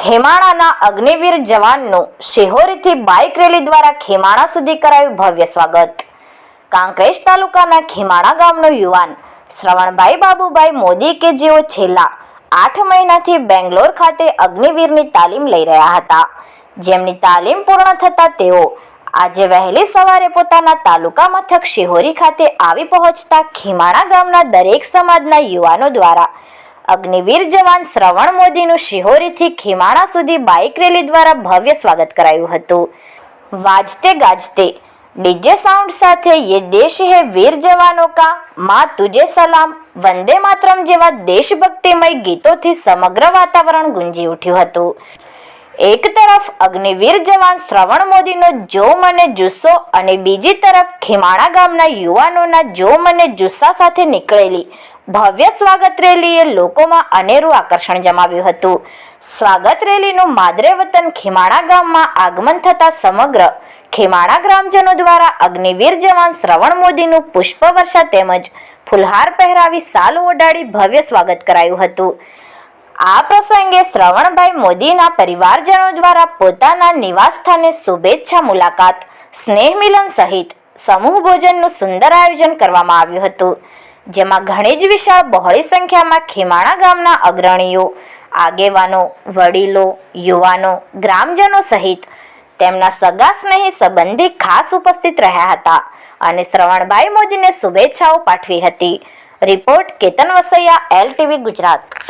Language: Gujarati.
ખેમાણાના અગ્નિવીર જવાનનું શિહોરીથી બાઇક રેલી દ્વારા ખેમાણા સુધી કરાયું ભવ્ય સ્વાગત। કાંકરેજ તાલુકાના ખેમાણા ગામનો યુવાન શ્રવણભાઈ બાબુભાઈ મોદી કે જેઓ છેલ્લા 8 મહિનાથી બેંગ્લોર ખાતે અગ્નિવીરની તાલીમ લઈ રહ્યા હતા, જેમની તાલીમ પૂર્ણ થતાં તેઓ આજે વહેલી સવારે પોતાના તાલુકા મથક શિહોરી ખાતે આવી પહોંચતા ખેમાણા ગામના દરેક સમાજના યુવાનો દ્વારા અગ્નિવીર જવાન શ્રવણ મોદીનું શિહોરીથી ખેમાણા સુધી બાઇક રેલી દ્વારા ભવ્ય સ્વાગત કરાયું હતું। વાજતે ગાજતે ડીજે સાઉન્ડ સાથે યે દેશ હે વીર જવાનો કા, માં તુજે સલામ, વંદે માતરમ જેવા દેશભક્તિમય ગીતોથી સમગ્ર વાતાવરણ ગુંજી ઉઠ્યું હતું। એક તરફ અગ્નિવીર જવાન શ્રવણ મોદીનો જોમ અને જુસ્સો અને બીજી તરફ ખેમાણા ગામના યુવાનોના જોમ અને જુસ્સા સાથે નીકળેલી ભવ્ય સ્વાગત રેલીએ લોકોમાં અનેરું આકર્ષણ જમાવ્યું હતું। સ્વાગત રેલીનું માદરે વતન ખેમાણા ગામમાં આગમન થતા સમગ્ર ખેમાણા ગ્રામજનો દ્વારા અગ્નિવીર જવાન શ્રવણ મોદીનું પુષ્પવર્ષા તેમજ ફુલહાર પહેરાવી સાલ ઓઢાડી ભવ્ય સ્વાગત કરાયું હતું। આ પ્રસંગે શ્રવણભાઈ મોદીના પરિવારજનો દ્વારા પોતાના નિવાસસ્થાને શુભેચ્છા મુલાકાત, સ્નેહ મિલન સહિત સમૂહ ભોજનનું સુંદર આયોજન કરવામાં આવ્યું હતું, જેમાં ઘણી જ વિશાળ બહોળી સંખ્યામાં ખેમાણા ગામના અગ્રણીઓ, આગેવાનો, વડીલો, યુવાનો, ગ્રામજનો સહિત તેમના સગા સ્નેહી સંબંધી ખાસ ઉપસ્થિત રહ્યા હતા અને શ્રવણભાઈ મોદીને શુભેચ્છાઓ પાઠવી હતી। Report Ketan Vasaiya, LTV Gujarat.